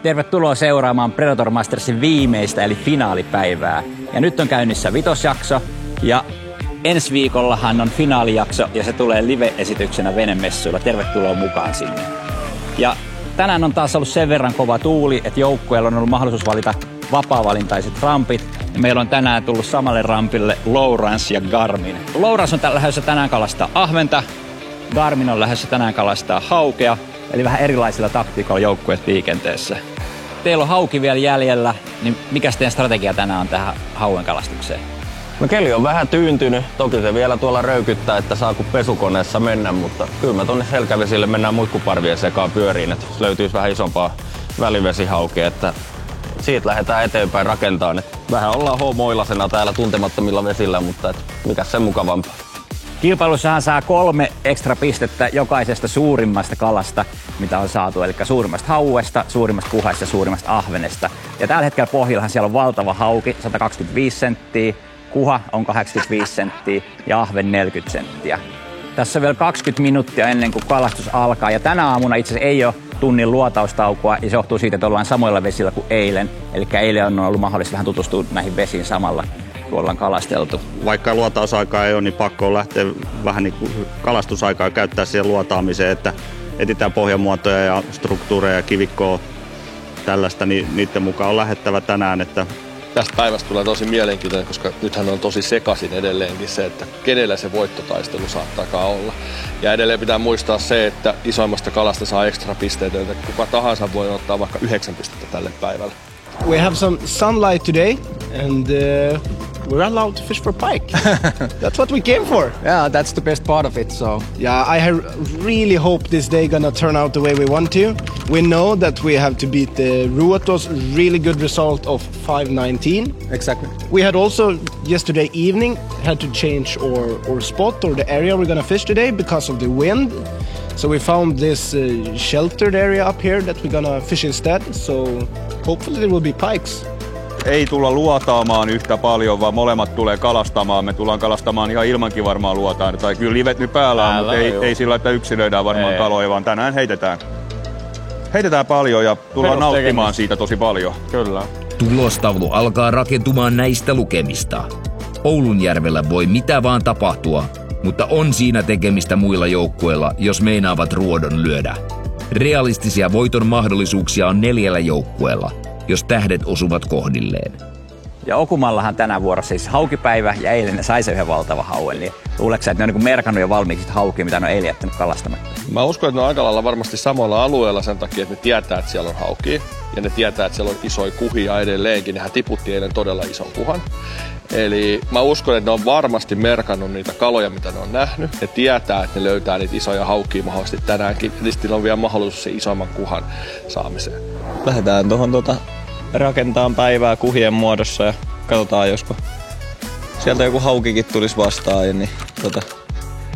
Tervetuloa seuraamaan Predator Mastersin viimeistä eli finaalipäivää. Ja nyt on käynnissä vitosjakso ja ensi viikollahan on finaalijakso ja se tulee live-esityksenä venemessuilla. Tervetuloa mukaan sinne. Ja tänään on taas ollut sen verran kova tuuli, että joukkueella on ollut mahdollisuus valita vapaa-valintaiset rampit. Meillä on tänään tullut samalle rampille Lowrance ja Garmin. Lowrance on lähdössä tänään kalastaa ahventa, Garmin on lähdössä tänään kalastaa haukea, eli vähän erilaisilla taktiikoilla joukkueet liikenteessä. Teillä on hauki vielä jäljellä, niin mikä teidän strategia tänään on tähän hauen kalastukseen? No keli on vähän tyyntynyt. Toki se vielä tuolla röykyttää, että saa kun pesukoneessa mennä, mutta kyllä mä tonne selkävesille mennään muikkuparvien sekaan pyöriin, että löytyisi vähän isompaa välivesihaukea, että siitä lähdetään eteenpäin rakentamaan. Että vähän ollaan homoilasena täällä tuntemattomilla vesillä, mutta mikä sen mukavampaa. Kilpailussahan saa 3 ekstra pistettä jokaisesta suurimmasta kalasta, mitä on saatu. Eli suurimmasta hauesta, suurimmasta kuhasta ja suurimmasta ahvenesta. Ja tällä hetkellä pohjillahan siellä on valtava hauki, 125 senttiä, kuha on 85 senttiä ja ahven 40 senttiä. Tässä on vielä 20 minuuttia ennen kuin kalastus alkaa. Ja tänä aamuna itse asiassa ei ole tunnin luotaustaukoa ja se johtuu siitä, että ollaan samoilla vesillä kuin eilen. Eli eilen on ollut mahdollista vähän tutustua näihin vesiin samalla, kun ollaan kalasteltu. Vaikka luotausaikaa ei ole, niin pakko on lähteä vähän niin kuin kalastusaikaa käyttää siihen luotaamiseen, että etsitään pohjamuotoja ja struktuureja ja kivikkoa tällaista, niin niiden mukaan on lähettävä tänään. Että tästä päivästä tulee tosi mielenkiintoinen, koska nythän on tosi sekaisin edelleenkin se, että kenellä se voittotaistelu saattaakaan olla. Ja edelleen pitää muistaa se, että isoimmasta kalasta saa ekstra pisteitä, että kuka tahansa voi ottaa vaikka 9 pistettä tälle päivälle. We have some sunlight today and we're allowed to fish for pike. That's what we came for. Yeah, that's the best part of it. So yeah, I really hope this day gonna turn out the way we want to. We know that we have to beat the Ruoto's really good result of 5:19. Exactly. We had also yesterday evening had to change our spot or the area we're gonna fish today because of the wind. So we found this sheltered area up here that we're gonna fish instead. So hopefully there will be pikes. ei tulla luotaamaan yhtä paljon, vaan molemmat tulee kalastamaan. Me tullaan kalastamaan ihan ilmankin varmaan luotaan. Tai kyllä livet nyt päällä on, mutta ei sillä, että yksilöidään varmaan kaloja, vaan tänään heitetään. Heitetään paljon ja tullaan nauttimaan siitä tosi paljon. Kyllä. Tulostaulu alkaa rakentumaan näistä lukemista. Oulunjärvellä voi mitä vaan tapahtua, mutta on siinä tekemistä muilla joukkueilla, jos meinaavat ruodon lyödä. Realistisia voiton mahdollisuuksia on 4 joukkueella, jos tähdet osuvat kohdilleen. Ja Okumallahan tänä vuorossa siis haukipäivä ja eilen ne sai se yhden valtava hauen. Eli luuleeko sä, että ne on niin merkannut jo valmiiksi haukia, mitä ne on eilen jättänyt kalastamatta? Mä uskon, että ne on aika lailla varmasti samoilla alueilla sen takia, että ne tietää, että siellä on haukia. Ja ne tietää, että siellä on isoja kuhia edelleenkin. Nehän tiputti eilen todella ison kuhan. Eli mä uskon, että ne on varmasti merkannut niitä kaloja, mitä ne on nähnyt. Ne tietää, että ne löytää niitä isoja haukia mahdollisesti tänäänkin. Eli sitten on vielä mahdollisuus se isomman kuhan saamiseen. Lähdetään tuohon rakentamaan päivää kuhien muodossa ja katsotaan, josko sieltä joku haukikin tulisi vastaan. Niin,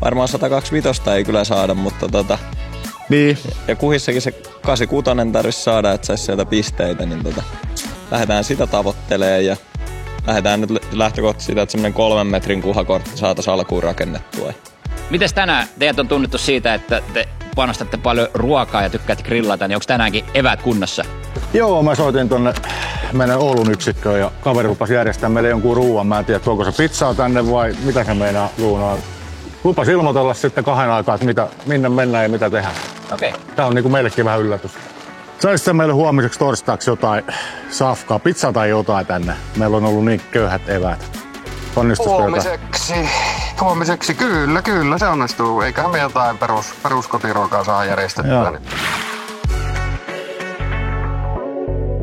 varmaan 125 ei kyllä saada, mutta niin. Ja kuhissakin se 86 tarvitsisi saada, että saisi sieltä pisteitä, niin lähdetään sitä tavoittelemaan ja lähdetään nyt lähtökohtaisesti siitä, että semmoinen 3 metrin kuhakortti saataisiin alkuun rakennettua. Mites tänään teidät on tunnettu siitä, että te panostatte paljon ruokaa ja tykkäätte grillata, niin onko tänäänkin eväät kunnossa? Joo, mä soitin tonne meidän Oulun yksikköön ja kaveri lupasi järjestää meille jonkun ruuan. Mä en tiedä, tuoko se pizzaa tänne vai mitä se meinaa ruunaa. Lupas ilmoitella sitten 2 aikaa, että minne mennään ja mitä tehdään. Okei. Tää on niinku meillekin vähän yllätys. Saisi meille huomiseksi torstaiksi jotain safkaa, pizzaa tai jotain tänne. Meillä on ollut niin köyhät eväät. Huomiseksi, kyllä se onnistuu. Eiköhän me jotain peruskotiruokaa saa järjestettyä. Niin.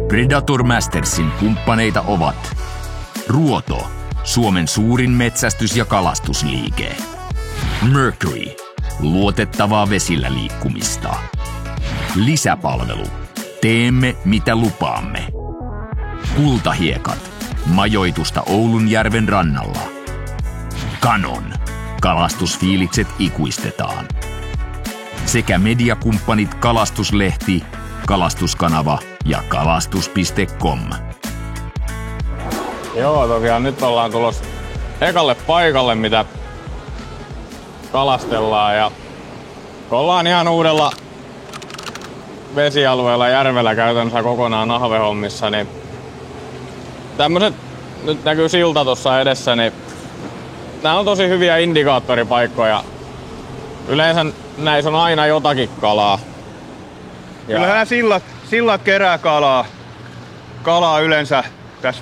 Predator Mastersin kumppaneita ovat Ruoto, Suomen suurin metsästys- ja kalastusliike. Mercury, luotettavaa vesillä liikkumista. Lisäpalvelu, teemme mitä lupaamme. Kultahiekat, majoitusta Oulunjärven rannalla. Canon, kalastusfiilikset ikuistetaan. Sekä mediakumppanit Kalastuslehti, Kalastuskanava ja kalastus.com. Joo, tosiaan nyt ollaan tulossa ekalle paikalle, mitä kalastellaan ja ollaan ihan vesialueella järvellä käytännössä kokonaan ahvehommissa, niin tämmöset, nyt näkyy silta tuossa edessä, niin nämä on tosi hyviä indikaattoripaikkoja. Yleensä näissä on aina jotakin kalaa. Kyllähän sillat kerää kalaa. Kalaa yleensä. Tässä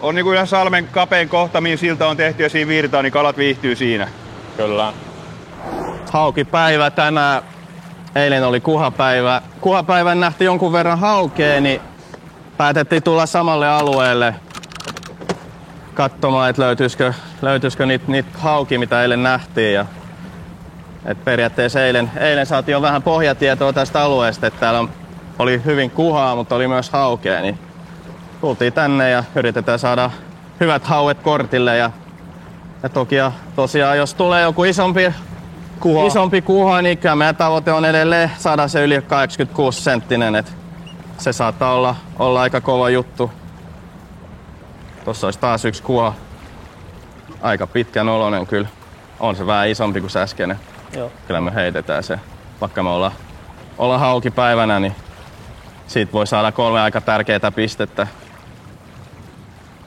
on niin kuin ihan salmen kapein kohta, mihin silta on tehty ja siinä virtaa, niin kalat viihtyy siinä. Kyllä. Haukipäivä tänään. Eilen oli kuhapäivä. Kuhapäivän nähtiin jonkun verran haukea, niin päätettiin tulla samalle alueelle katsomaan, että löytyisikö niitä hauki, mitä eilen nähtiin. Ja, et periaatteessa eilen saatiin jo vähän pohjatietoa tästä alueesta, että täällä oli hyvin kuhaa, mutta oli myös haukea. Niin tultiin tänne ja yritetään saada hyvät hauet kortille. Ja tosiaan, jos tulee joku isompi kuha, niin kyllä meidän tavoite on edelleen saada se yli 86 senttinen. Et se saattaa olla aika kova juttu. Tossa olisi taas yksi kuha. Aika pitkän oloinen kyllä. On se vähän isompi kuin se äskeinen. Joo. Kyllä me heitetään se. Vaikka me ollaan haukipäivänä, niin siitä voi saada 3 aika tärkeää pistettä.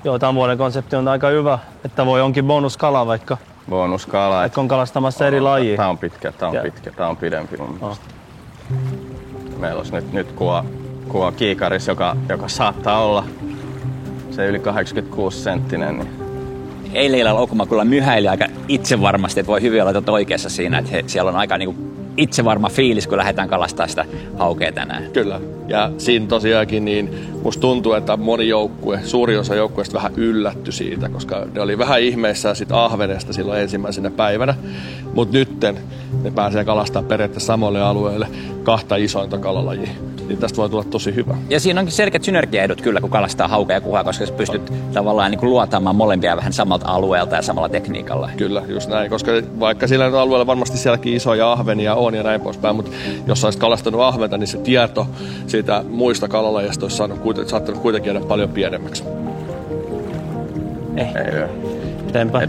Joo, tämän vuoden konsepti on aika hyvä, että voi onkin bonuskala vaikka. Bonuskala. Että on kalastamassa eri lajia. Tää on pitkä, tää on pidempi mun mielestä. Meillä olisi nyt kuva kiikaris, joka saattaa olla se yli 86 senttinen. Niin. Eilen illalla Okuma kyllä myhäili aika itsevarmasti, että voi hyvin olla oikeassa siinä, että siellä on aika niinku itsevarma fiilis, kun lähdetään kalastamaan sitä haukea tänään. Kyllä. Ja siinä tosiaankin niin musta tuntuu, että moni joukkue, suuri osa joukkueesta vähän yllätty siitä, koska ne oli vähän ihmeissään sit ahvenesta silloin ensimmäisenä päivänä. Mutta nytten ne pääsee kalastamaan periaatteessa samalle alueelle 2 isointa kalalajia. Niin tästä voi tulla tosi hyvä. Ja siinä onkin selkeät synergiaedut kyllä, kun kalastaa haukea ja kuhaa, koska sä pystyt tavallaan niin kuin luotaamaan molempia vähän samalta alueelta ja samalla tekniikalla. Kyllä, just näin, koska vaikka sillä alueella varmasti sielläkin isoja ahvenia on ja näin poispäin, mutta jos sä olisit kalastanut ahventa, niin se tieto siitä muista kalalajista olisi saattanut kuitenkin jäädä paljon pienemmäksi. Ei. Eteenpäin.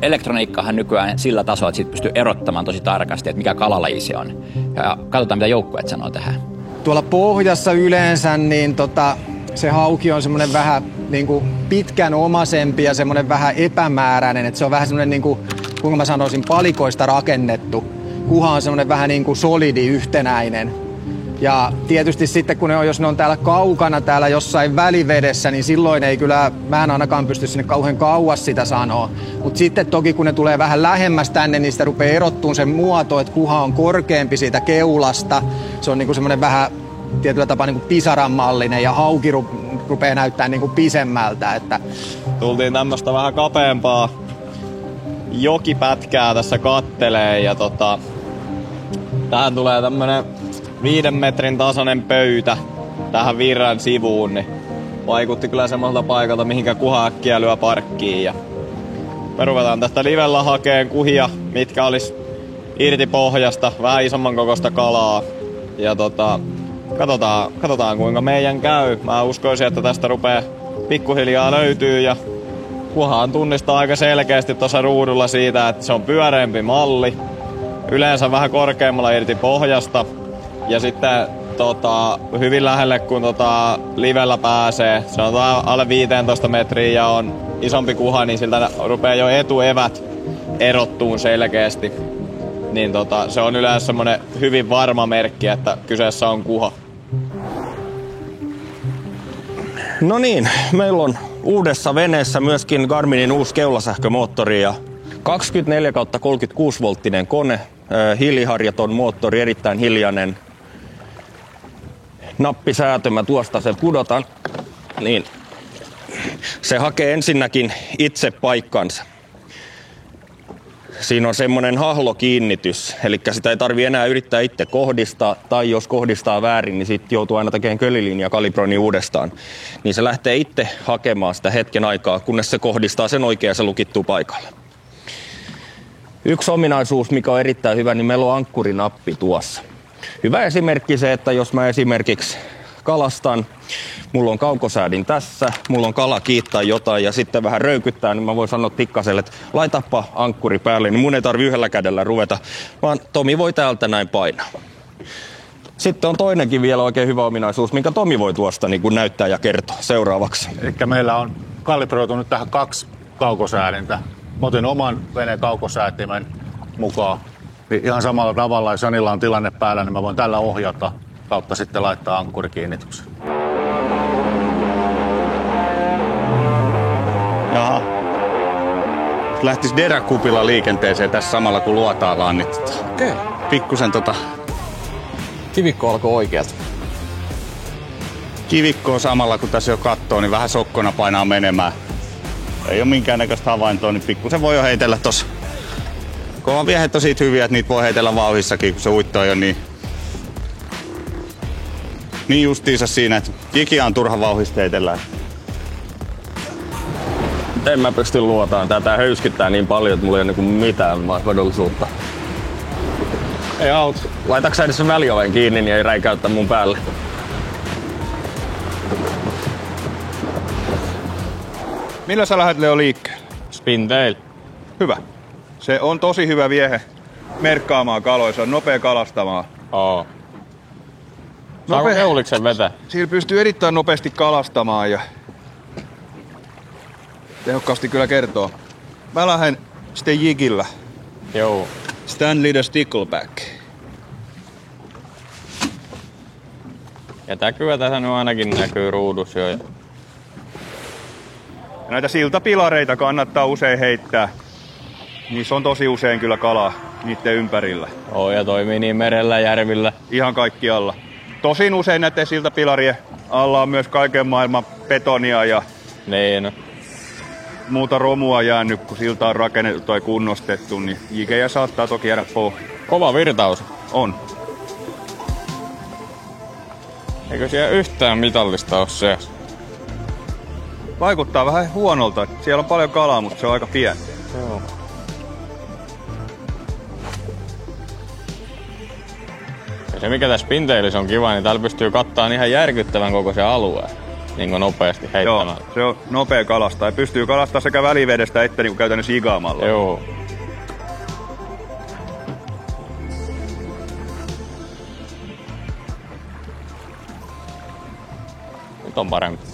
Elektroniikkahan nykyään sillä tasolla, että siitä pystyy erottamaan tosi tarkasti, että mikä kalalaji se on. Ja katsotaan, mitä joukkueet sanoo tähän. Tuolla pohjassa yleensä niin se hauki on semmoinen vähän niin kuin pitkän omaisempi ja semmoinen vähän epämääräinen. Että se on vähän semmoinen, niin kuin, kuinka mä sanoisin, palikoista rakennettu. Kuha on semmoinen vähän niin kuin solidi, yhtenäinen. Ja tietysti sitten, jos ne on täällä kaukana, täällä jossain välivedessä, niin silloin ei kyllä, mä en ainakaan pysty sinne kauhean kauas sitä sanoa. Mutta sitten toki, kun ne tulee vähän lähemmäs tänne, niin sitä rupeaa erottumaan sen muoto, että kuha on korkeampi siitä keulasta. Se on niinku semmoinen vähän tietyllä tapaa niinku pisaran mallinen ja hauki rupeaa näyttää niinku pisemmältä. Että tultiin tämmöstä vähän kapeampaa jokipätkää tässä kattelee ja tähän tulee tämmönen 5 metrin tasoinen pöytä tähän virran sivuun, niin vaikutti kyllä semmoiselta paikalta, mihinkä kuha äkkiä lyö parkkiin. Ja me ruvetaan tästä livellä hakeen kuhia, mitkä olis irti pohjasta, vähän isomman kokoista kalaa. Ja katsotaan kuinka meidän käy. Mä uskoisin, että tästä rupeaa pikkuhiljaa löytyy ja kuhaan tunnistaa aika selkeästi tuossa ruudulla siitä, että se on pyöreämpi malli. Yleensä vähän korkeammalla irti pohjasta. Ja sitten hyvin lähelle, kun livellä pääsee, se on alle 15 metriä ja on isompi kuha, niin siltä rupeaa jo etuevät erottuun selkeästi. Niin se on yleensä semmoinen hyvin varma merkki, että kyseessä on kuha. No niin, meillä on uudessa veneessä myöskin Garminin uusi keulasähkömoottori ja 24/36 volttinen kone, hiiliharjaton moottori, erittäin hiljainen. Nappisäätö, mä tuosta sen pudotan, niin se hakee ensinnäkin itse paikkansa. Siinä on semmoinen hahlokiinnitys, eli sitä ei tarvitse enää yrittää itse kohdistaa, tai jos kohdistaa väärin, niin sitten joutuu aina tekemään kölilinja kalibroinnin uudestaan. Niin se lähtee itse hakemaan sitä hetken aikaa, kunnes se kohdistaa sen oikeaan se lukittuu paikalle. Yksi ominaisuus, mikä on erittäin hyvä, niin meillä on ankkurinappi tuossa. Hyvä esimerkki se, että jos mä esimerkiksi kalastan mulla on kaukosäädin tässä, mulla on kala kiittää jotain ja sitten vähän röykyttää, niin mä voin sanoa Tikkaselle, että laitapa ankkuri päälle, niin mun ei tarvi yhdellä kädellä ruveta, vaan Tomi voi täältä näin painaa. Sitten on toinenkin vielä oikein hyvä ominaisuus, minkä Tomi voi tuosta niin kuin näyttää ja kertoa seuraavaksi. Eli meillä on kalibroitu nyt tähän 2 kaukosäädintä. Mä otin oman veneen kaukosäätimen mukaan. Niin ihan samalla tavalla, jos Janilla on tilanne päällä, niin mä voin tällä ohjata kautta sitten laittaa ankkurikiinnityksen. Jaha. Lähtis Derakupilla liikenteeseen tässä samalla kun luotaillaan, niin Okei. pikkusen Kivikko alkoi oikealta. kivikkoa samalla kun tässä jo kattoo, niin vähän sokkona painaa menemään. Ei oo minkäännäköistä havaintoa, niin pikkusen voi jo heitellä tossa. Kovan viehet on siitä hyviä, että niitä voi heitellä vauhissakin, kun se uitto ei oo niin justiinsa siinä, että jikia on turha vauhista heitellä. En mä pysty luotaan. Tää höyskyttää niin paljon, että mulla ei ole niinku mitään mahdollisuutta. Ei auta. Laitaks sä edes sen välioven kiinni, niin ei räikäyttä mun päälle. Millä sä lähdet Leo liikkeelle? Spintail. Hyvä. Se on tosi hyvä viehe merkkaamaan kaloja, se on nopea kalastamaan. Oo. Saako keuliksen vetää? Sillä pystyy erittäin nopeasti kalastamaan ja tehokkaasti kyllä kertoo. Mä lähden sitten jigillä. Joo. Stanley the Stickleback. Ja täkyä tässä nyt ainakin näkyy ruudussa jo. Ja näitä siltapilareita kannattaa usein heittää. Niissä on tosi usein kyllä kalaa niiden ympärillä. Oo, ja toimii niin merellä, järvillä. Ihan kaikkialla. Tosin usein näiden siltapilarien alla on myös kaiken maailman betonia ja niin. muuta romua jäänyt, kun silta on rakennettu tai kunnostettu, niin jikejä saattaa toki jäädä pohjaan. Kova virtaus. On. Eikö siellä yhtään mitallista ole se? Vaikuttaa vähän huonolta. Siellä on paljon kalaa, mutta se on aika pieni. Joo. Ja se mikä tässä Spintailissa on kiva, niin täällä pystyy kattaan ihan järkyttävän koko se alue. Niin kuin nopeasti heittämään. Joo, se on nopea kalastaa ja pystyy kalastamaan sekä välivedestä että niin kuin käytännössä jigaamalla. Joo. Nyt on parempi.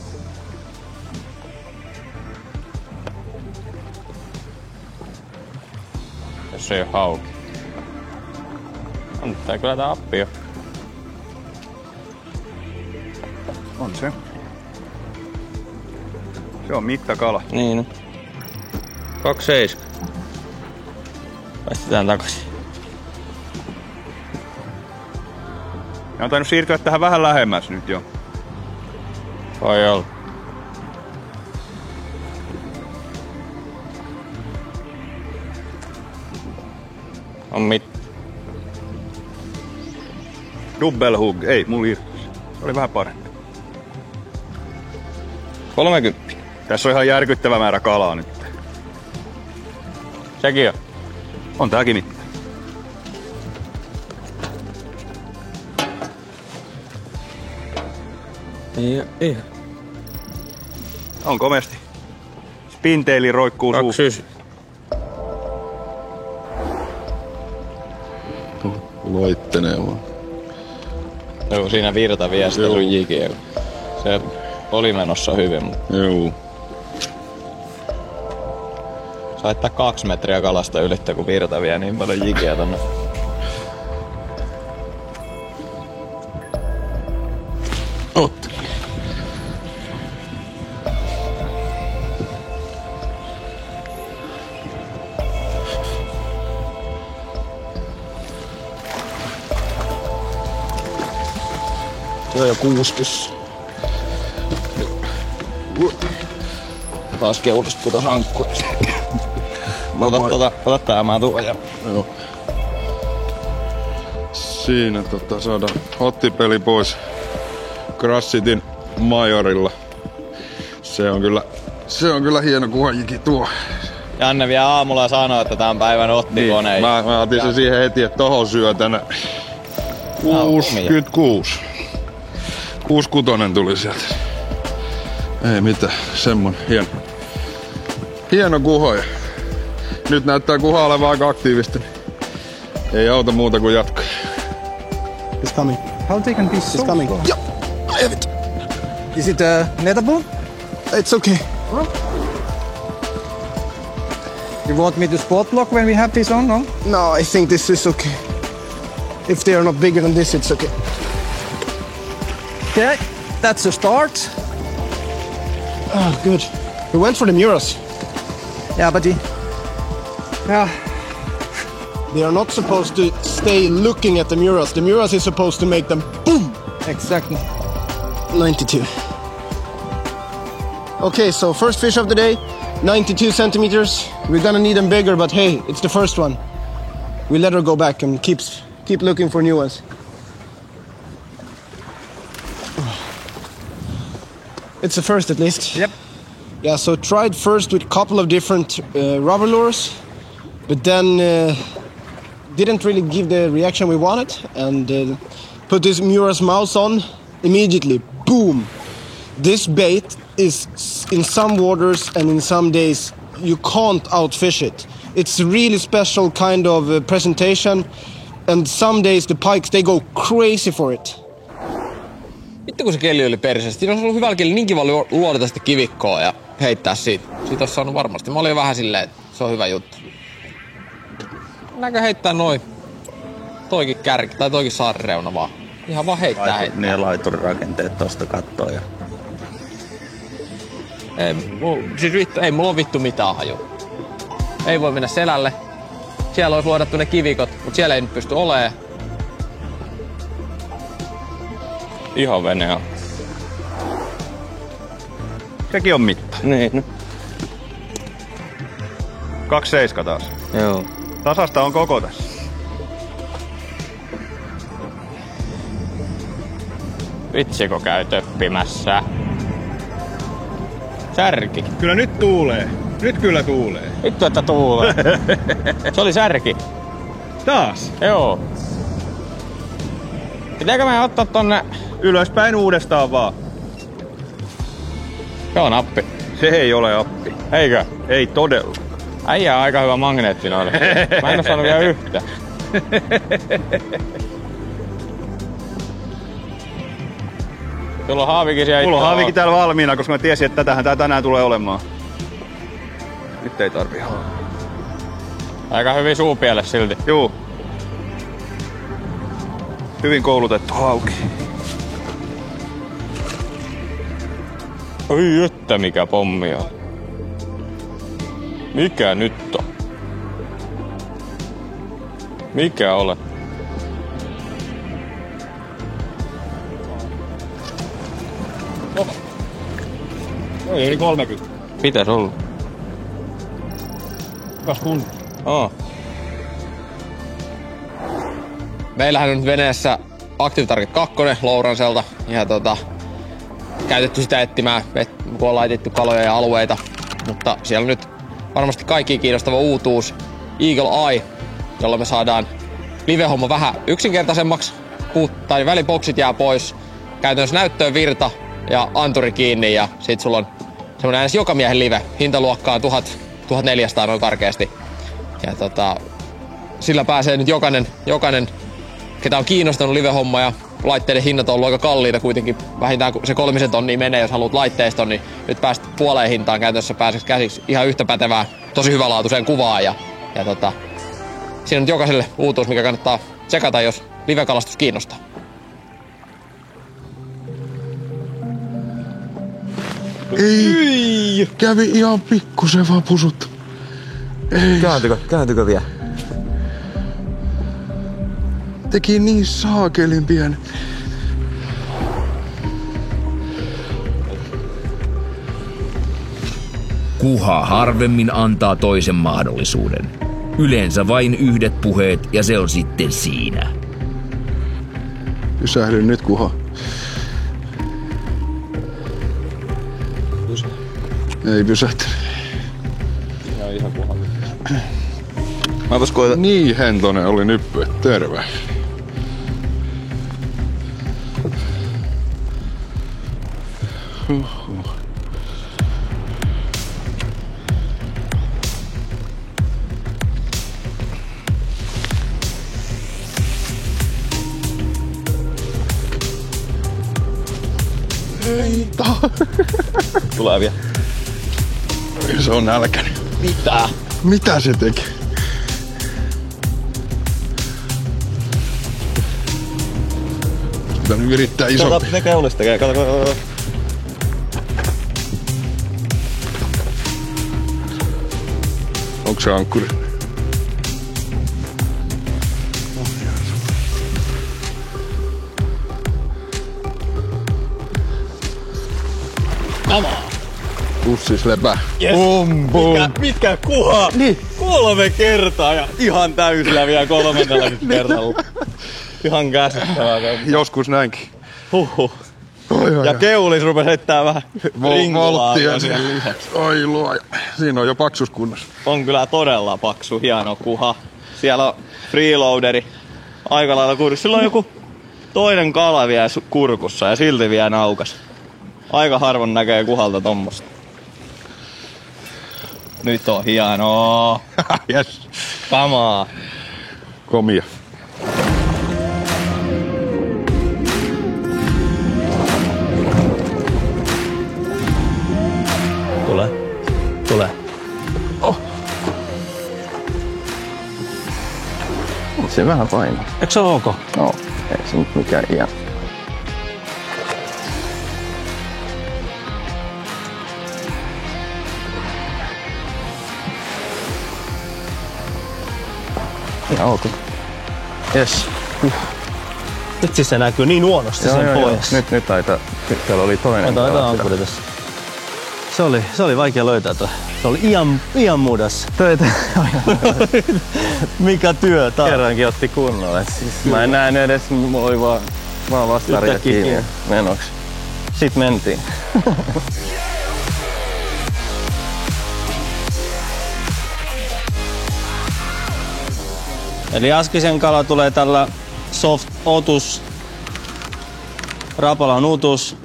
Jos ei oo hauki. On tää kyllä tää appi jo. On se. Se on mittakala. Niin. 2,7. Päästetään takaisin. Ja on tainnut siirtyä tähän vähän lähemmäs nyt jo. Voi olla. On Double hug. Ei, mulla irtosi. Se oli vähän parempi. 30. Tässä on ihan järkyttävä määrä kalaa nyt. Sekin on. On tääkin mitta. Ei. On komesti. Spintaili roikkuu suussa. 2,9. Loittenee vaan. Joo, siinä virtaviestely jikiä. Se oli menossa hyvin, mutta... Joo. Saittaa 2 metriä kalasta ylittää, kun virta vie niin paljon jikiä tonne. Oot. Se on jo 60. Taas keulasta putos ankkurista. Ota tää, mä tuon ja... Joo. Siinä saadaan ottipeli pois Crassitin majorilla. Se on kyllä hieno kuvajikin tuo. Janne vielä aamulla sanoi, että tää on päivän ottikone. Niin, mä otin sen siihen heti, että tohon syö tänne 66. 66 tuli sieltä. Ei mitään, semmonen hieno kuha. Nyt näyttää kuha olevan aika aktiivista. Ei auta muuta kuin jatkaa. It's coming. How they can be so It's coming. slow? Yeah, I have it. Is it netable? It's okay. You want me to spot block when we have this on, no? No, I think this is okay. If they are not bigger than this, it's okay. Okay, that's a start. Oh, good. We went for the Muras. Yeah, but They are not supposed to stay looking at the Muras. The Muras is supposed to make them boom. Exactly. 92. Okay, so first fish of the day, 92 centimeters. We're gonna need them bigger, but hey, it's the first one. We let her go back and keep looking for new ones. It's the first at least. Yep. Yeah, so tried first with a couple of different rubber lures, but then didn't really give the reaction we wanted, and put this Muras mouse on immediately. Boom! This bait is in some waters and in some days you can't outfish it. It's a really special kind of presentation, and some days the pikes they go crazy for it. Vittu kun se keli oli perseestä. Siinä olisi ollut hyvällä keli niin kiva luodata sitä kivikkoa ja heittää siitä. Siitä olisi saanut varmasti. Mä olin vähän silleen, että se on hyvä juttu. Näkö heittää noin toikin kärki tai toikin saarireuna vaan. Ihan vaan heittää. Niin laiturirakenteet tosta kattoo ja... Ei mulla on vittu mitään haju. Ei voi mennä selälle. Siellä olisi luodattu ne kivikot, mutta siellä ei nyt pysty olemaan. Ihan venea. Sekin on mitta. Niin. 2,7 taas. Joo. Tasasta on koko tässä. Vitsiko käy töppimässä? Särki. Kyllä nyt tuulee. Nyt kyllä tuulee. Vittu, että tuulee. Se oli särki. Taas? Joo. Pitääkö me ottaa tonne... Ylöspäin uudestaan vaan. Se on appi. Se ei ole appi. Eikö? Ei todella. Äijä on aika hyvä magneetti noille. Mä en oo saanut vielä yhtä. Sulla on haavikin siellä. Mulla on haavikin täällä valmiina, koska mä tiesin, että tätähän tää tänään tulee olemaan. Nyt ei tarvii haavia. Aika hyvin suupiele silti. Juu. Hyvin koulutettu hauki. Oi että mikä pommi on. Mikä nyt on? Mikä ole? Oi, eli 30. Pitäis olla. Kas kun? Meillähän on nyt veneessä Active Target 2 Louranselta ja käytetty sitä etsimään, kun on laitettu kaloja ja alueita. Mutta siellä on nyt varmasti kaikki kiinnostava uutuus Eagle Eye, jolla me saadaan live-homma vähän yksinkertaisemmaksi. Tai väliboksit jää pois, käytännössä näyttöön virta ja anturi kiinni ja sit sulla on semmonen edes jokamiehen live. Hintaluokkaa 1400 noin karkeasti. Ja sillä pääsee nyt jokainen ketä on kiinnostanut live-homma ja laitteiden hinnat on ollut aika kalliita kuitenkin. Vähintään se 3 tonnia menee, jos haluat laitteiston, niin nyt pääset puoleen hintaan käytössä pääseks käsiksi ihan yhtä pätevää, tosi hyvälaatuiseen kuvaan. Ja siinä on nyt jokaiselle uutuus, mikä kannattaa tsekata, jos live-kalastus kiinnostaa. Ei! Kävi ihan pikkusen vaan pusut. Ei. Kääntykö vielä? Teki niin saakelin pieni. Kuha harvemmin antaa toisen mahdollisuuden. Yleensä vain yhdet puheet ja se on sitten siinä. Pysähdy nyt, Kuha. Ei pysähtynyt. Ihan Kuha. Mä vois koeta. Niin hentonen oli nyppy, terve. Tulee vielä. Se on nälkäinen. Mitä? Mitä se teki? Pitää virittää isompi. Kato, ne keulista tekee. Kato. Onko se ankkuri? Pussis lepää. Yes. Mikä kuha? Niin. 3 kertaa ja ihan täysillä vielä 3. kerralla. Ihan käsittävää. Joskus näinkin. Huhhuh. Ja keulis rupesi heittää vähän ringulaatia siihen lisäksi. Oi luoja. Siinä on jo paksus kunnossa. On kyllä todella paksu, hieno kuha. Siellä on freeloaderi aika lailla kurkussa. Sillä on joku toinen kala vielä kurkussa ja silti vielä naukas. Aika harvoin näkee kuhalta tommosta. Nyt on hienoa. Yes. Kamaa. Komia. Tule. Oh. Se vähän painaa. Eikö se ole ok? No, ei se nyt mikään ihan. Ihan ok. Yes. Itse se näkyy niin huonosti sen pohjassa. Nyt taitaa. Täällä oli toinen. Otetaan ankkuri tässä. Se oli vaikea löytää toi. Se oli ihan mudas. Mikä työ tää? Kerrankin otti kunnolla. Siis mä en näe edes, mulla oli vaan vastaria kiinni menoksi. Sitten mentiin. Eli äskeisen kala tulee tällä soft otus, rapalan utus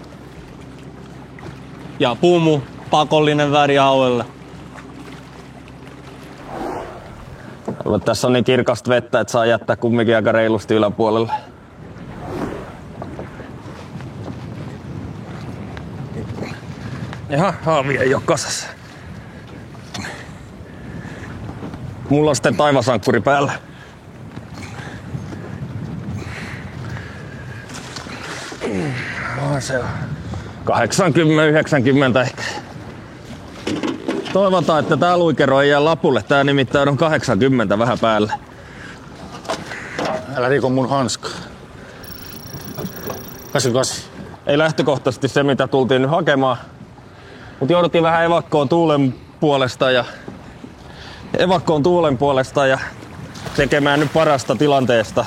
ja pumu, pakollinen väri hauelle. Tässä on niin kirkasta vettä, että saa jättää kumminkin aika reilusti yläpuolelle. Jaha, haavi ei oo kasassa. Mulla on sitten taivasankkuri päällä. Se on 80-90 ehkä. Toivotaan, että tää luikero ei jää lapulle. Tää nimittäin on 80 vähän päällä. Älä riko mun hanskaa. 88. Ei lähtökohtaisesti se, mitä tultiin nyt hakemaan. Mut jouduttiin vähän evakkoon tuulen puolesta ja tekemään nyt parasta tilanteesta,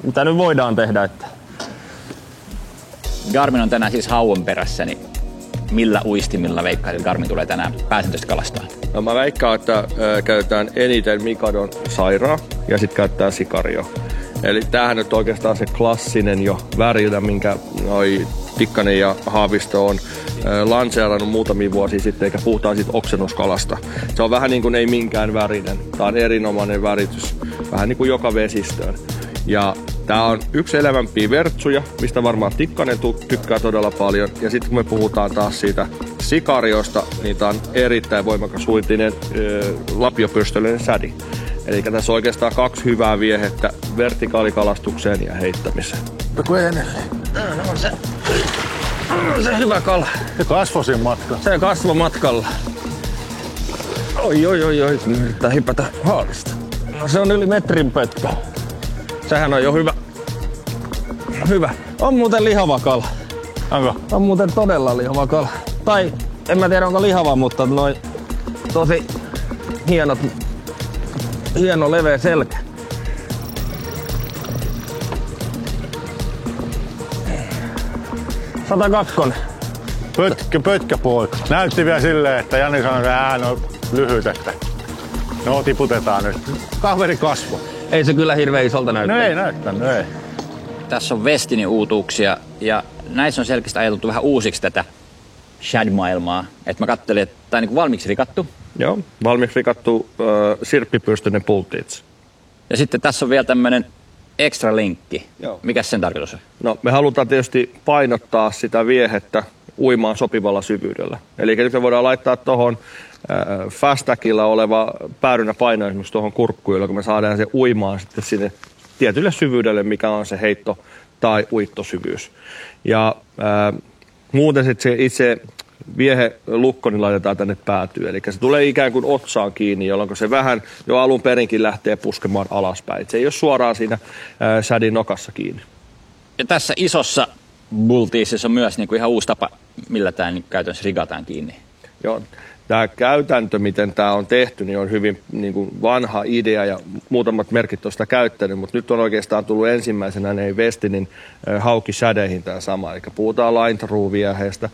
mitä nyt voidaan tehdä. Että Garmin on tänään siis hauon perässä, niin millä uistimilla veikkaat, että Garmin tulee tänään pääsääntöisesti kalastaa? No mä veikkaan, että käytetään eniten Mikadon Sairaa ja sitten käytetään Sicario. Eli tämähän nyt oikeastaan se klassinen jo väriltä, minkä noi Tikkanen ja Haavisto on lanseerannut muutamia vuosia sitten, eikä puhutaan siitä oksennuskalasta. Se on vähän niin kuin ei minkään värinen. Tää on erinomainen väritys, vähän niin kuin joka vesistöön. Ja tää on yksi elävämpiä vertsuja, mistä varmaan Tikkanen tykkää todella paljon. Ja sitten kun me puhutaan taas siitä Sicariosta, niin tää on erittäin voimakas huintinen lapiopyrstöllinen sädi. Eli tässä on oikeastaan 2 hyvää viehettä vertikaalikalastukseen ja heittämiseen. On se hyvä kala. Se kasvoi siinä matkalla. Se kasvoi matkalla. Oi, yrittää hypätä haalista. No se on yli metrin pötkö. Sehän on jo hyvä. Hyvä. On muuten lihava kala. Onko? On muuten todella lihava kala. Tai en mä tiedä onko lihava, mutta noin tosi hieno leveä selkä. Pötkäpoika. Näytti vielä silleen, että Jani sanoi, että ääni on lyhyt, että no tiputetaan nyt. Kaveri kasvo. Ei se kyllä hirveän isolta näyttänyt. No ei näyttänyt, ei. Tässä on Westinin uutuuksia ja näissä on selkeästi ajateltu vähän uusiksi tätä shad-maailmaa. Et mä kattelin, että tää on niin valmiiksi rikattu. Joo, valmiiksi rikattu sirppipyrstöinen pull teats. Ja sitten tässä on vielä tämmönen extra linkki. Joo. Mikäs sen tarkoitus on? No me halutaan tietysti painottaa sitä viehettä uimaan sopivalla syvyydellä. Eli nyt me voidaan laittaa tuohon Fastackilla oleva päärynäpaino esimerkiksi tuohon kurkkuun, jolloin me saadaan se uimaan sitten sinne tietylle syvyydelle, mikä on se heitto- tai uittosyvyys. Ja muuten sitten se itse viehelukko niin laitetaan tänne päätyyn. Eli se tulee ikään kuin otsaan kiinni, jolloin se vähän jo alun perinkin lähtee puskemaan alaspäin. Se ei ole suoraan siinä sädin nokassa kiinni. Ja tässä isossa Bullteasissa on myös niinku ihan uusi tapa, millä tämä niin käytännössä rigataan kiinni. Joo. Tämä käytäntö, miten tämä on tehty, niin on hyvin niin kuin vanha idea ja muutamat merkit on sitä käyttänyt, mutta nyt on oikeastaan tullut ensimmäisenä Westinin haukisädeihin tämä sama. Eli puhutaan line through -vieheestä.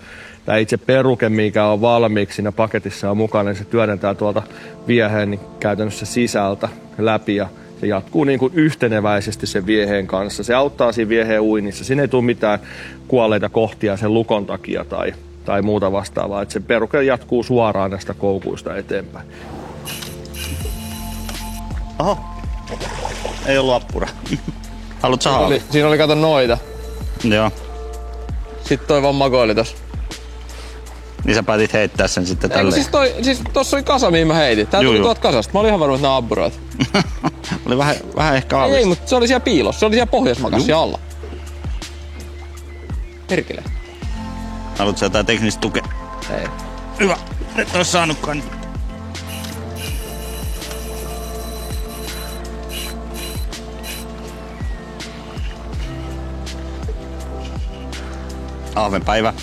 Tämä itse peruke, mikä on valmiiksi siinä paketissa on mukana, niin se työnnetään tuolta vieheen niin käytännössä sisältä läpi ja se jatkuu niin kuin yhteneväisesti sen vieheen kanssa. Se auttaa siinä vieheen uinnissa. Siinä ei tule mitään kuolleita kohtia sen lukon takia tai muuta vastaavaa. Että se peruke jatkuu suoraan näistä koukuista eteenpäin. Oho, ei ollut appura. Haluatko sä haavi? Siinä oli kato noita. Joo. Sitten toi vaan makoili tossa. Niin sä päätit heittää sen sitten tälleen? Siis tossa oli kasa, mihin mä heitin. Tää tuli tuolta kasasta. Mä olin ihan varma, että nää on appuroita. Oli vähän ehkä aalista. Ei, mutta se oli siellä piilossa. Se oli siellä pohjassa makas siellä alla. Perkele. Haluatko sä jotain teknistä tukea? Ei. Hyvä. Nyt ois saanutkaan. Ahvenpäivä.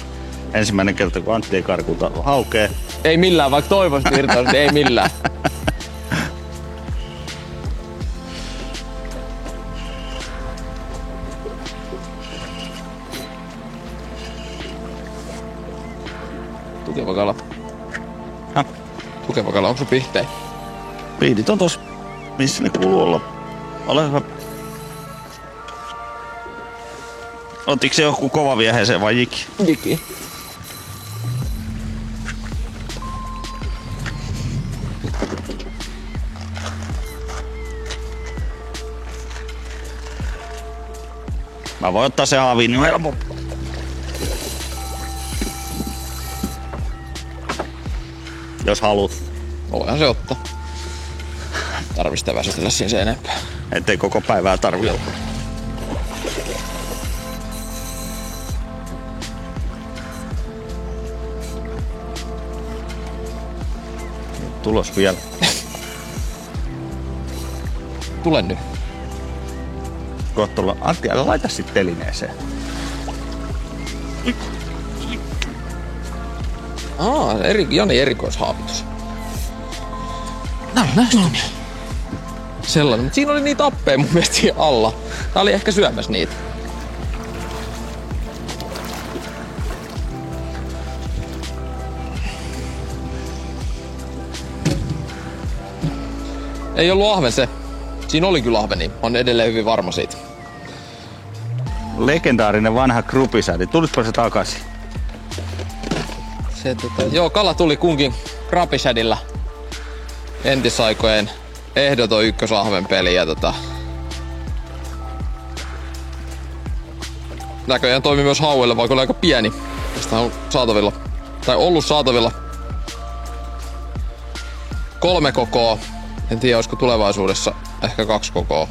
Ensimmäinen kerta, kun Antti ei karkuta haukee. Ei millään, vaikka toivoisit irtoisesti, ei millään. Tukeva kala. Häh? Tukeva kala, onko sun pihtejä? Pihdit on tossa, missä ne kuuluu olla. Ole hyvä. Ottiko se joku kova vieheeseen vai jiki? Jiki. Mä voin ottaa se haaviin, niin helppo. Jos haluat. Voihan se ottaa. Tarvii sitä väsytellä siinä se enempää. Ettei koko päivää tarvii olla. Tulos vielä. Tule nyt. Kohta Antti, älä laita sit telineeseen. Jani erikoishaavitus. Nää on nähty. Sellainen, mutta siinä oli niitä appeja mun mielestä siinä alla. Tää oli ehkä syömässä niitä. Ei ollut ahven se. Siinä oli kyllä ahveni. On edelleen hyvin varma siitä. Legendaarinen vanha krupisädi. Tulispa se takaisin? Joo, kala tuli kunkin krapisädillä. Entisaikojen ehdoton ykkösahven peli. Ja näköjään toimi myös hauelle, vaikka oli aika pieni. Sitä on saatavilla, tai ollut saatavilla 3 kokoa. En tiedä, olisiko tulevaisuudessa ehkä 2 kokoa.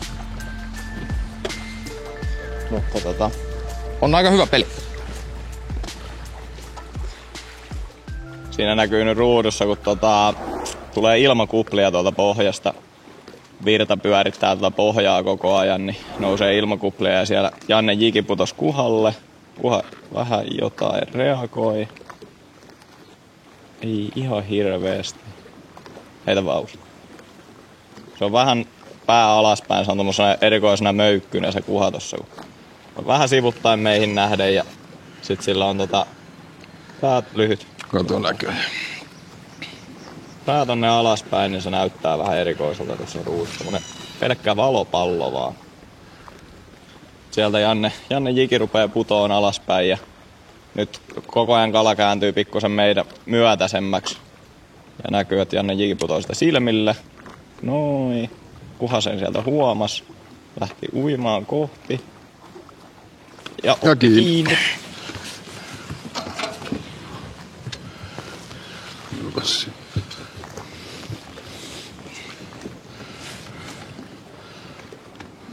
Mutta on aika hyvä peli. Siinä näkyy nyt ruudussa, kun tulee ilmakuplia tuolta pohjasta. Virta pyörittää tuota pohjaa koko ajan, niin nousee ilmakuplia ja siellä Janne Jiki putos kuhalle. Kuha vähän jotain reagoi. Ei ihan hirveesti. Heitä vaan ulos. Se on vähän pää alaspäin, se on tommosena erikoisena möykkyinen se kuha tossa. On vähän sivuttain meihin nähden ja sit sillä on päät lyhyt. Kato näkyy. Pää tonne alaspäin, niin se näyttää vähän erikoiselta tuossa ruudussa. Semmonen pelkkä valopallo vaan. Sieltä Janne Jiki rupee putoon alaspäin ja nyt koko ajan kala kääntyy pikkusen meidän myötäisemmäksi. Ja näkyy, että Janne Jiki putoo sitä silmille. Noin. Kuhasen sieltä huomas. Lähti uimaan kohti. Ja otti kiinni. kassi.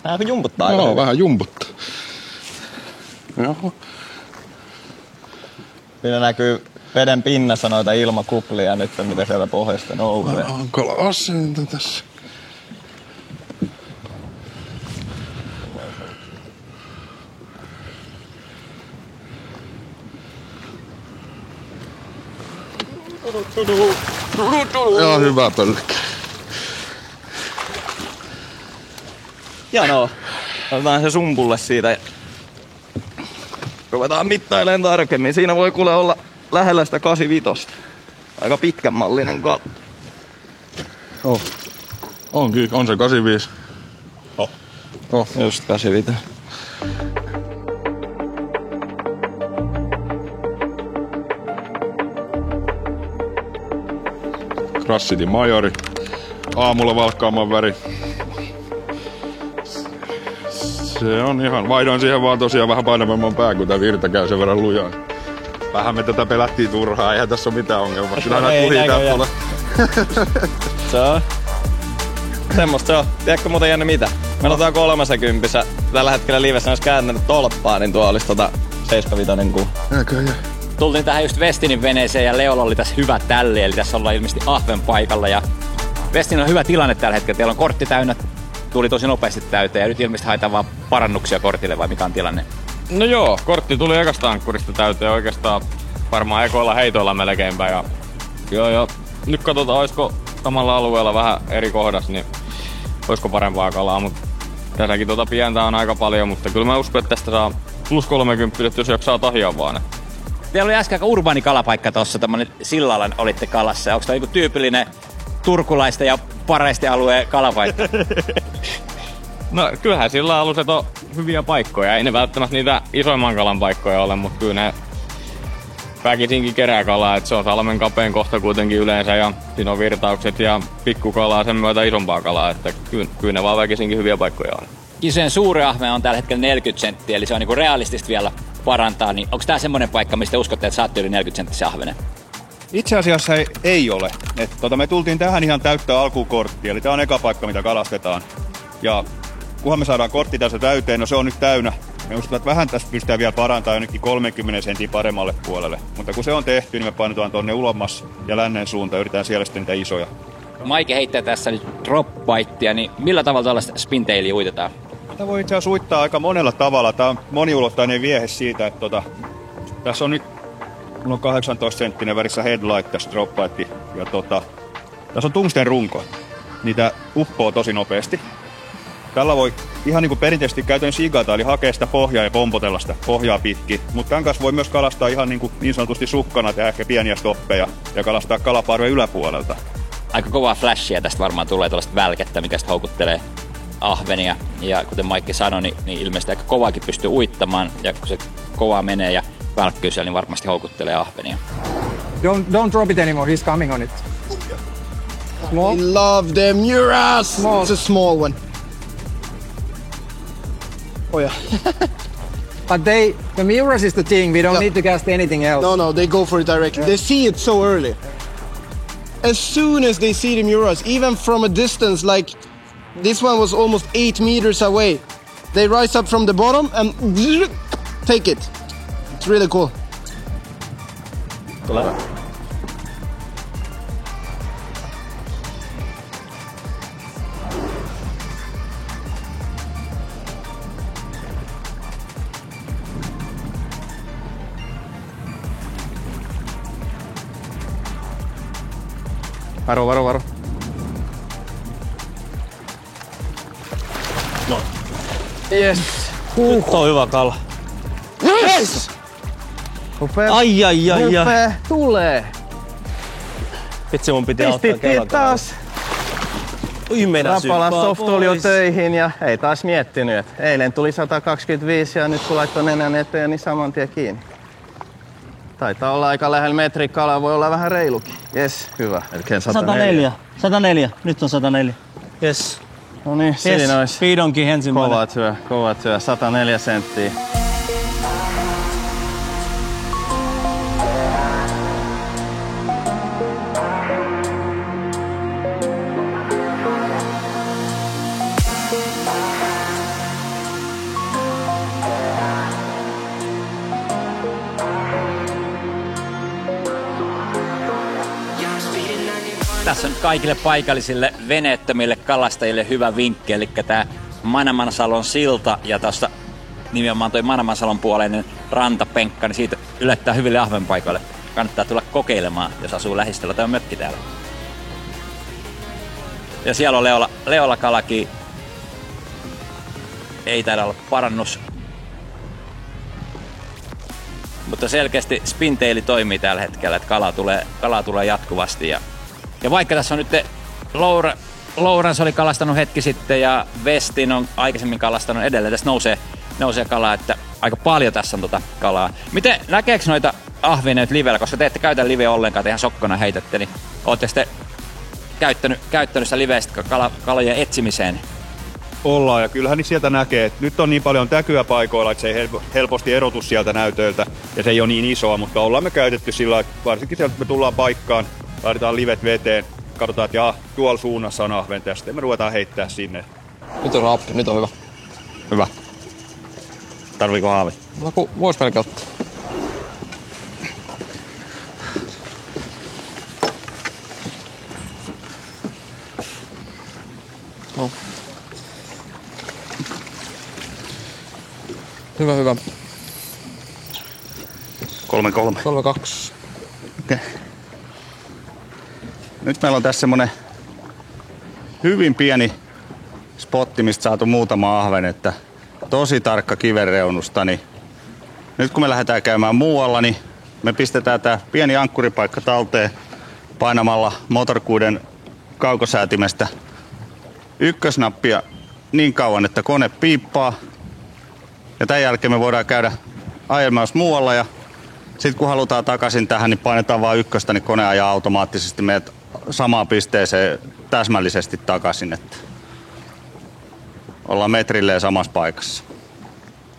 Vähän jumputtaa. Joo, vähän jumputtaa. Joo. Siinä näkyy veden pinnassa noita ilmakuplia nyt, mitä sieltä pohjasta nousee. Hankala asento tässä. Joo, hyvä pölkkä. Hienoa. Otetaan se sumpulle siitä ja ruvetaan mittailemaan tarkemmin. Siinä voi kuule olla lähellä sitä 85. Aika pitkän mallinen kala. Oh. On kyllä, on se 85. Oh. Just 85. Crush Majori. Aamulla valkkaamman väri. Se on ihan... Vaihdoin siihen vaan tosiaan vähän painavamman pää, kun tää virta käy sen verran lujaa. Vähän me tätä pelättiin turhaa, eihän tässä ole mitään ongelmaa. Kyllä näitä kuhii täällä tulee. Se on. Semmosta se on. Tiedätkö muuten Janne mitä? Me otetaan 30. Tällä hetkellä livessä, jos kääntänyt tolppaa, niin tuo olisi 75 kuu. Näköjään. Tultiin tähän just Westinin veneeseen ja Leolla oli tässä hyvä tälli, eli tässä ollaan ilmeisesti ahven paikalla. Ja Westin on hyvä tilanne tällä hetkellä. Teillä on kortti täynnä, tuli tosi nopeasti täyteen ja nyt ilmeisesti haetaan vaan parannuksia kortille vai mikä on tilanne? No joo, kortti tuli ekasta ankkurista täyteen oikeastaan varmaan ekoilla heitoilla melkeinpä. Ja joo, nyt katsotaan olisiko samalla alueella vähän eri kohdassa, niin olisiko parempaa kalaa, mutta tässäkin pientä on aika paljon, mutta kyllä mä uskon, että tästä saa plus 30, jos jaksaa tahia vaan. Teillä oli äsken aika urbaani kalapaikka tuossa, tämmönen sillalla olitte kalassa. Onko tämä joku tyypillinen turkulaisten ja pareisten alueen kalapaikka? No kyllähän sillä aluset on hyviä paikkoja. Ei ne välttämättä niitä isoimman kalan paikkoja ole, mutta kyllä ne väkisinkin kerää kalaa. Et se on salmen kapein kohta kuitenkin yleensä ja siinä on virtaukset ja pikkukalaa sen myötä isompaa kalaa. Että kyllä ne vaan väkisinkin hyviä paikkoja on. Kisojen suuri ahve on tällä hetkellä 40 senttiä, eli se on niinku realistista vielä parantaa. Niin onko tämä semmoinen paikka, mistä uskotte, että saatte yli 40 senttisen ahvenen? Itse asiassa ei ole. Me tultiin tähän ihan täyttää alkukorttia, eli tämä on eka paikka, mitä kalastetaan. Ja kunhan me saadaan kortti tässä täyteen, no se on nyt täynnä. Me uskotaan, että vähän tästä pystytään vielä parantamaan jonnekin 30 sentin paremmalle puolelle. Mutta kun se on tehty, niin me painetaan tuonne ulommas ja lännen suuntaan, yritetään siellä sitten niitä isoja. Maike heittää tässä nyt drop-bitea, niin millä tavalla tällaista spintailia uitetaan? Tämä voi itse asiassa uittaa aika monella tavalla. Tämä on moniulotteinen viehe siitä, että tässä on nyt, mulla on 18 senttinen värissä headlight tässä drop-bite. Ja tässä on tungsten runko. Niitä uppoo tosi nopeasti. Tällä voi ihan niin kuin perinteisesti käytön sigata, eli hakea sitä pohjaa ja pompotella sitä pohjaa pitkin. Mutta tämän kanssa voi myös kalastaa ihan niin sanotusti sukkana, tehdä ehkä pieniä stoppeja ja kalastaa kalaparven yläpuolelta. Aika kovaa flashia tästä varmaan tulee tällaista välkettä, mikä sitten houkuttelee ahvenia. Ja kuten Maikki sanoi, niin ilmeisesti aika kovaakin pystyy uittamaan. Ja kun se kovaa menee ja välkkyy siellä, niin varmasti houkuttelee ahvenia. Don't drop it anymore, he's coming on it. Small? I love the Muras! Small. It's a small one. Oh yeah. But the Muras is the thing, we don't need to cast anything else. No, they go for it directly. They see it so early. As soon as they see the Muras, even from a distance, like this one was almost 8 meters away, they rise up from the bottom and take it. It's really cool. Varo. No. Yes. Nyt on hyvä kala. Yes! Ai. Rupee tulee. Vitsi mun piti auttaa Pistittiin taas. Rapala soft tuli jo töihin ja ei taas miettinyt, että eilen tuli 125 ja nyt kun laittoi nenän eteen, niin saman tien kiinni. Taitaa olla aika lähellä metri, kala voi olla vähän reilukin. Jes, hyvä. Melkein 104. Nyt on 104. Jes. No niin, siinä olisi. Speedonkin ensimmäinen. Kova työ. 104 senttiä. Tässä on kaikille paikallisille veneettömille kalastajille hyvä vinkki, eli tämä Manamansalon silta ja tuossa nimenomaan toi Manamansalon puoleinen rantapenkka, niin siitä ylettää hyville ahvenpaikoille. Kannattaa tulla kokeilemaan, jos asuu lähistöllä tai on mökki täällä. Ja siellä on Leola kalaki. Ei taida olla parannus. Mutta selkeästi spinteili toimii tällä hetkellä, että kalaa tulee jatkuvasti. Ja vaikka tässä on nyt Lourens oli kalastanut hetki sitten ja Westin on aikaisemmin kalastanut edelleen, tässä nousee kalaa, että aika paljon tässä on kalaa. Miten näkeekö noita ahvenia nyt livellä, koska te ette käytä liveä ollenkaan, te ihan sokkona heitätte, niin ootteko te käyttänyt sitä liveistä kalojen etsimiseen? Ollaan, ja kyllähän niin sieltä näkee, että nyt on niin paljon täkyä paikoilla, että se ei helposti erotu sieltä näytöiltä, ja se ei ole niin isoa, mutta ollaan me käytetty sillä, että varsinkin sieltä me tullaan paikkaan, laitetaan livet veteen, katsotaan, että tuolla suunnassa on ahventa, ja sitten me ruvetaan heittää sinne. Nyt on rappi, nyt on hyvä. Hyvä. Tarviiko haavi? No kun vois melkein ottaa. No. Hyvä. 3-3. 3-2. Okay. Nyt meillä on tässä semmonen hyvin pieni spotti, mistä saatu muutama ahven, että tosi tarkka kivenreunusta, niin nyt kun me lähdetään käymään muualla, niin me pistetään tää pieni ankkuripaikka talteen painamalla motorkuuden kaukosäätimestä ykkösnappia niin kauan, että kone piippaa. Ja tämän jälkeen me voidaan käydä ajelmassa muualla ja sitten kun halutaan takaisin tähän, niin painetaan vaan ykköstä, niin kone ajaa automaattisesti meidät samaan pisteeseen täsmällisesti takaisin, että ollaan metrilleen samassa paikassa.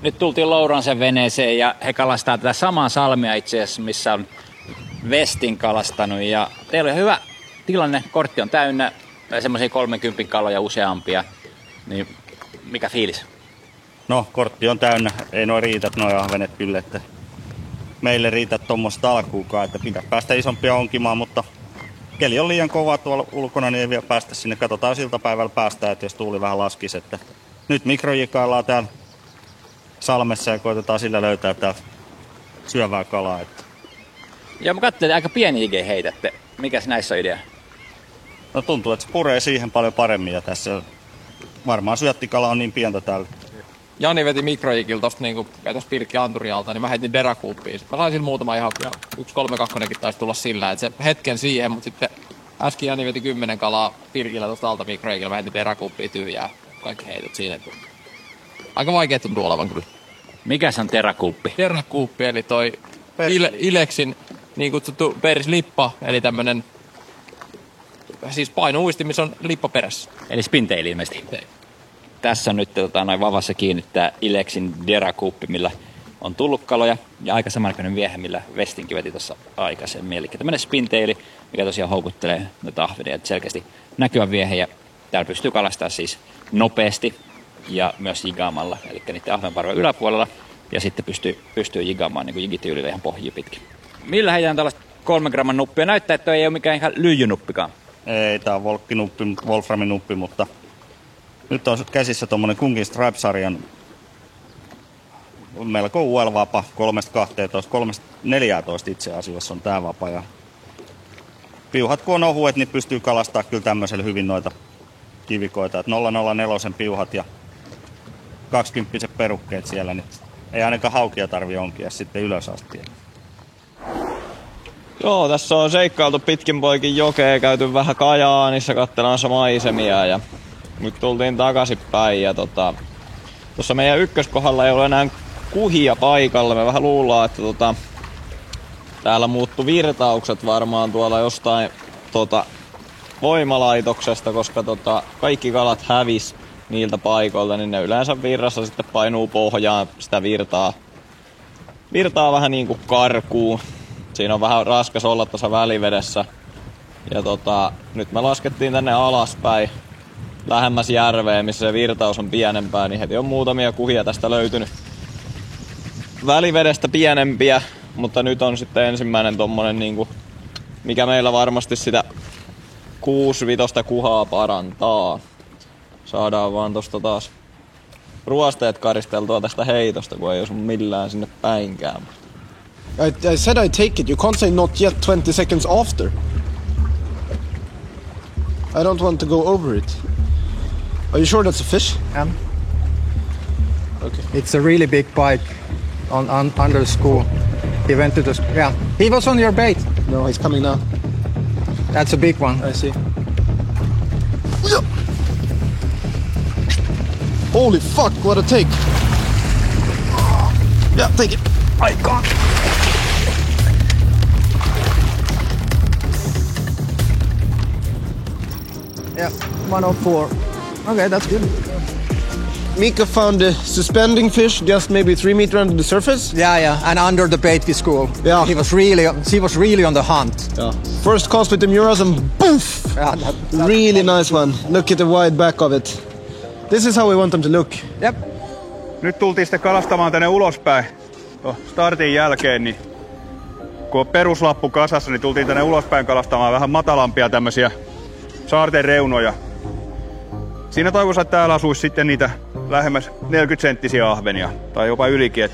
Nyt tultiin Louransen veneeseen ja he kalastaa tätä samaa salmia itse asiassa, missä on Westin kalastanut. Ja teillä on hyvä tilanne, kortti on täynnä, semmoisia 30 kaloja useampia. Niin mikä fiilis? No, kortti on täynnä. Ei noin riitä noin ahvenet kyllä, että meille riitä tuommoista alkuukaan, että pitää päästä isompia onkimaan, mutta keli on liian kova tuolla ulkona, niin ei vielä päästä sinne. Katsotaan siltapäivällä päästään, että jos tuuli vähän laskisi. Että nyt mikrojikaillaan täällä salmessa ja koitetaan sillä löytää täältä syövää kalaa. Että. Joo, mä katselin, että aika pieni IG heitätte. Mikäs näissä on idea? No tuntuu, että se puree siihen paljon paremmin ja tässä varmaan syöttikala on niin pientä täällä. Jani veti mikrojikilta tosta niinku vetäs pilkki anturialta, niin mä heitin derakuuppiin. Mä sain sillä muutama ihan, yksi 3-2 taisi tulla sillä, että se hetken siihen, mutta sitten äsken Jani veti 10 kalaa pilkillä tosta alta mikrojikilta, mä heitin derakuuppiin tyhjää. Kaikki heitot siinä. Aika vaikea tuntuu olevan kyllä. Mikäs on terakuuppi? Terakuuppi, eli toi Ileksin niin kutsuttu perislippa, eli tämmönen siis painouisti, missä on lippa perässä. Eli spinteili ilmeisesti. Tässä on nyt noin vavassa kiinni tää Ileksin derakuuppi, millä on tullut kaloja. Ja aika samanlainen viehe, millä Westinkin veti tuossa aikaisemmin. Eli tämmönen spinteili, mikä tosiaan houkuttelee noita ahvenia. Selkeästi näkyvä viehe ja täällä pystyy kalastamaan siis nopeasti ja myös jigaamalla. Eli niiden ahvenparven yläpuolella. Ja sitten pystyy jigaamaan niin kuin jigityylillä ihan pohjia pitkin. Millä heitään tällaista 3 gramman nuppia? Näyttää, että ei ole mikään ihan lyijynuppikaan. Ei, tää on volkkinuppi, wolframinuppi, mutta nyt on käsissä tommonen Kungin Stripe-sarjan melko UL-vapa 3-12, 3-14 itse asiassa on tää vapa. Ja piuhat kun on ohuet, niin pystyy kalastaa kyllä tämmöisellä hyvin noita kivikoita. Et 004 piuhat ja 20 perukkeet siellä, niin ei ainakaan haukia tarvi onkia sitten ylös asti. Joo, tässä on seikkailtu pitkin poikin jokea, käyty vähän Kajaanissa katselemassa maisemia ja nyt tultiin takaisinpäin ja tuossa meidän ykköskohdalla ei ole enää kuhia paikalla. Me vähän luullaan, että täällä muuttu virtaukset varmaan tuolla jostain voimalaitoksesta, koska kaikki kalat hävis niiltä paikoilta, niin ne yleensä virrassa sitten painuu pohjaan sitä virtaa vähän niin kuin karkuun. Siinä on vähän raskas olla tuossa välivedessä. Ja nyt me laskettiin tänne alaspäin lähemmäs järveä, missä se virtaus on pienempää, niin heti on muutamia kuhia tästä löytynyt. Välivedestä pienempiä, mutta nyt on sitten ensimmäinen tommonen, niin kuin, mikä meillä varmasti sitä 6-5 kuhaa parantaa. Saadaan vaan tosta taas ruosteet karisteltua tästä heitosta, kun ei osu millään sinne päinkään. I said I take it. You can't say not yet 20 seconds after. I don't want to go over it. Are you sure that's a fish? Yeah. Okay. It's a really big bite under the school. He went to the... Yeah. He was on your bait. No, he's coming now. That's a big one. I see. Holy fuck, what a take. Yeah, take it. My God. Yeah, 104. Okay, that's good. Mika found a suspending fish just maybe 3 meters under the surface. Yeah, and under the bait school. Yeah. He was really on the hunt. Yeah. First cast with the Muras and poof! Yeah, really nice one. Look at the wide back of it. This is how we want them to look. Yep. Nyt tultiin sitten kalastamaan tänne ulospäin startin jälkeen, niin kun on peruslappu kasassa, niin tultiin tänne ulospäin kalastamaan vähän matalampia tämmösiä saarten reunoja. Siinä toivossa, että täällä asuisi sitten niitä lähemmäs 40-senttisiä ahvenia, tai jopa ylikin.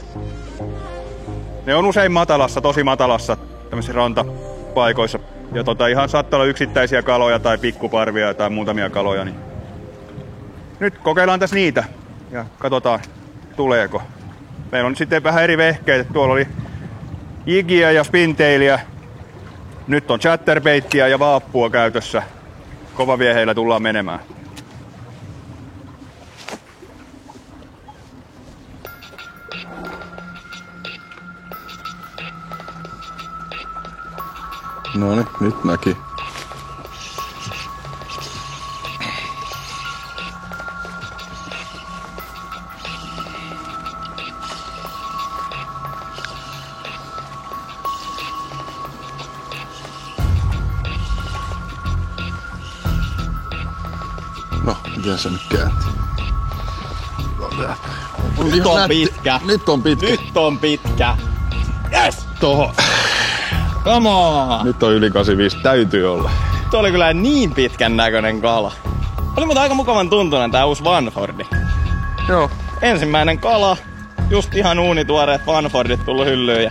Ne on usein matalassa, tosi matalassa tämmöisissä rantapaikoissa. Ja ihan saattaa olla yksittäisiä kaloja tai pikkuparvia tai muutamia kaloja. Niin nyt kokeillaan tässä niitä ja katsotaan, tuleeko. Meillä on sitten vähän eri vehkeitä. Tuolla oli jigiä ja spintailia. Nyt on chatterbaittia ja vaappua käytössä. Kovavieheillä tullaan menemään. No niin, nyt näki. No, miten se nyt käänti? Nyt on pitkä. Nyt on pitkä. Nyt on pitkä. Yes! Toho. Come on! Nyt on yli 85, täytyy olla. Tuo oli kyllä niin pitkän näköinen kala. Oli mutta aika mukavan tuntunen tää uusi Vanfordi. Joo. Ensimmäinen kala. Just ihan uunituoreet Vanfordit tullut hyllyyn ja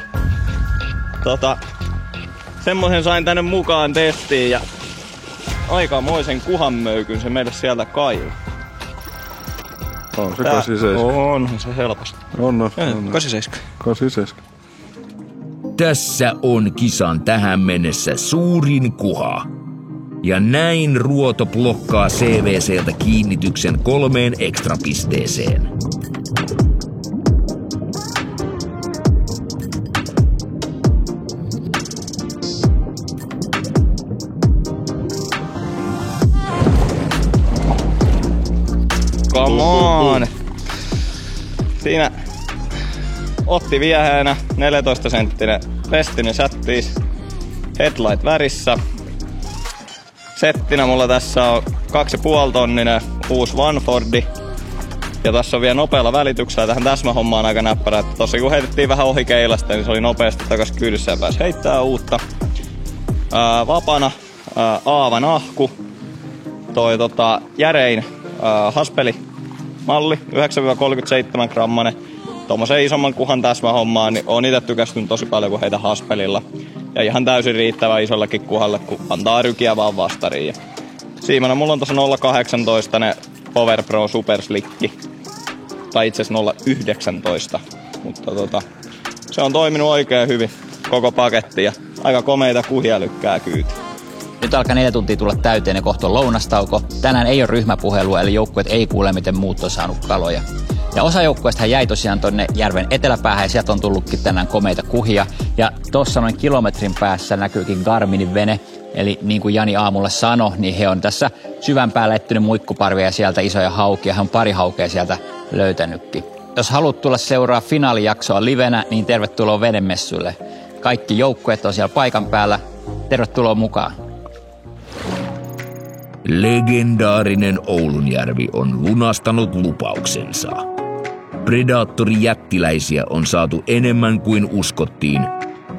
semmoisen sain tänne mukaan testiin ja aikamoisen kuhanmöykyn se meille sieltä kaivoi. On se 87. Onhan se helposti. On. 87. 87. Tässä on kisan tähän mennessä suurin kuha. Ja näin Ruoto blokkaa CVCltä kiinnityksen 3 ekstrapisteeseen. Come on! Siinä otti vieheenä 14-senttinen Westin Chattis headlight värissä. Settinä mulla tässä on 2,5 tonninen uusi Vanfordi. Ja tässä on vielä nopealla välityksellä tähän täsmähommaan aika näppärä. Tossa kun heitettiin vähän ohi keilasta, niin se oli nopeasti takas kyydissä ja pääsi heittää uutta. Vapana Aavan ahku. Toi järein haspelimalli, 9-37 grammanen. Tuommoisen isomman kuhan täsmähommaan, niin on itse tykästynyt tosi paljon, kun heitä haspelilla. Ja ihan täysin riittävä isollekin kuhalle, kun antaa rykiä vaan vastariin. Siimana mulla on tuossa 0,18 ne Power Pro Super Slikki. Tai itse asiassa 0,19. Mutta se on toiminut oikein hyvin koko paketti ja aika komeita kuhia lykkää kyyti. Nyt alkaa 4 tuntia tulla täyteen ja kohta on lounastauko. Tänään ei ole ryhmäpuhelua, eli joukkueet ei kuule, miten muut on saanut kaloja. Ja osa joukkueesta jäi tosiaan tonne järven eteläpäähän ja sieltä on tullutkin tänään komeita kuhia. Ja tuossa noin kilometrin päässä näkyykin Garminin vene. Eli niin kuin Jani aamulla sanoi, niin he on tässä syvän päällä etsinyt muikkuparvia ja sieltä isoja haukia. He on pari haukea sieltä löytänytkin. Jos haluat tulla seuraa finaalijaksoa livenä, niin tervetuloa venemessuille. Kaikki joukkueet on siellä paikan päällä. Tervetuloa mukaan. Legendaarinen Oulunjärvi on lunastanut lupauksensa. Predaattori-jättiläisiä on saatu enemmän kuin uskottiin,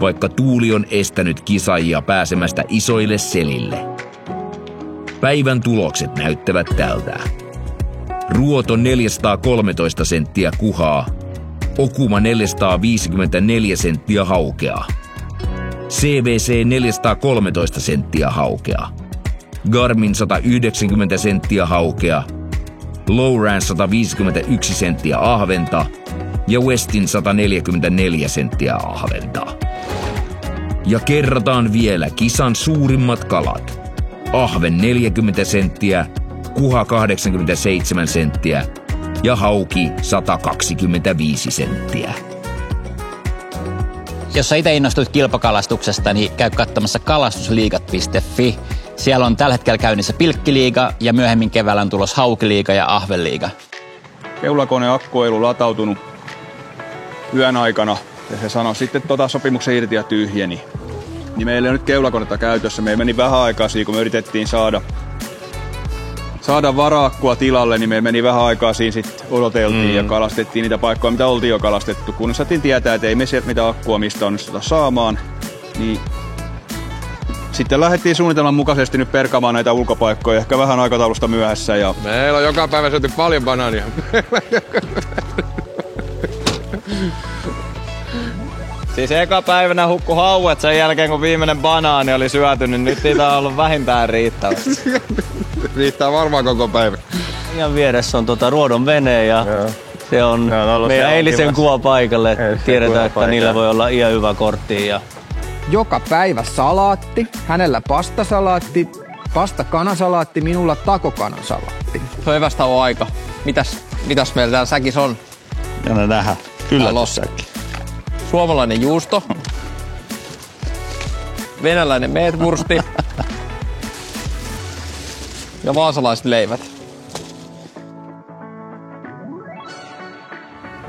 vaikka tuuli on estänyt kisaajia pääsemästä isoille selille. Päivän tulokset näyttävät tältä. Ruoto 413 senttiä kuhaa, okuma 454 senttiä haukeaa, CVC 413 senttiä haukeaa, Garmin 190 senttiä haukeaa, Lowran 151 senttiä ahventa ja Westin 144 senttiä ahventa. Ja kerrataan vielä kisan suurimmat kalat. Ahven 40 senttiä, kuha 87 senttiä ja hauki 125 senttiä. Jos sä itse innostuit kilpakalastuksesta, niin käy katsomassa kalastusliigat.fi. Siellä on tällä hetkellä käynnissä pilkkiliiga ja myöhemmin keväällä on tulos haukiliiga ja ahvenliiga. Keulakone akku ei ollut latautunut yön aikana ja se sanoi sitten sopimuksen irti ja tyhjeni. Niin meillä ei nyt keulakonetta käytössä. Me meni vähän aikaa siinä, kun me yritettiin saada vara-akkua tilalle, niin me meni vähän aikaa siinä sitten odoteltiin ja kalastettiin niitä paikkoja, mitä oltiin jo kalastettu. Kun saatiin tietää, että ei me sieltä mitä akkua mistä onnistuta saamaan, niin sitten lähdettiin suunnitelman mukaisesti nyt perkaamaan näitä ulkopaikkoja, ehkä vähän aikataulusta myöhässä. Ja meillä on joka päivä syöty paljon banaania. Siis eka päivänä hukku hauet sen jälkeen, kun viimeinen banaani oli syöty, niin nyt niitä on ollut vähintään riittävästi. Riittää varmaan koko päivä. Ihan vieressä on Ruodon vene ja se on meidän eilisen kuvapaikalle. Tiedetään, että niillä voi olla ihan hyvä kortti. Ja joka päivä salaatti, hänellä pastasalaatti, pastakanasalaatti, minulla takokanasalaatti. Se on evästauon aika. Mitäs meillä täällä säkissä on? Ja ne nähdään. Yllätyssäkki. Suomalainen juusto. Venäläinen meetwursti. Ja vaasalaiset leivät.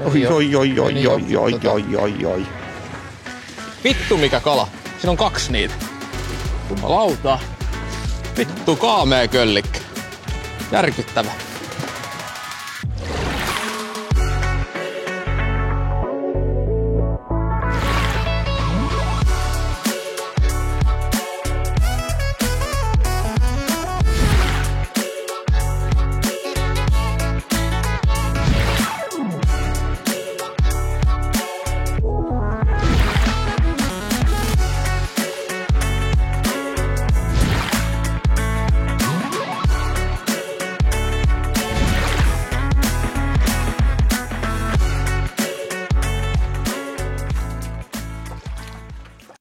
Oi. Vittu mikä kala. Siinä on 2 niitä. Jumalauta. Vittu kaamea köllikkä. Järkyttävä.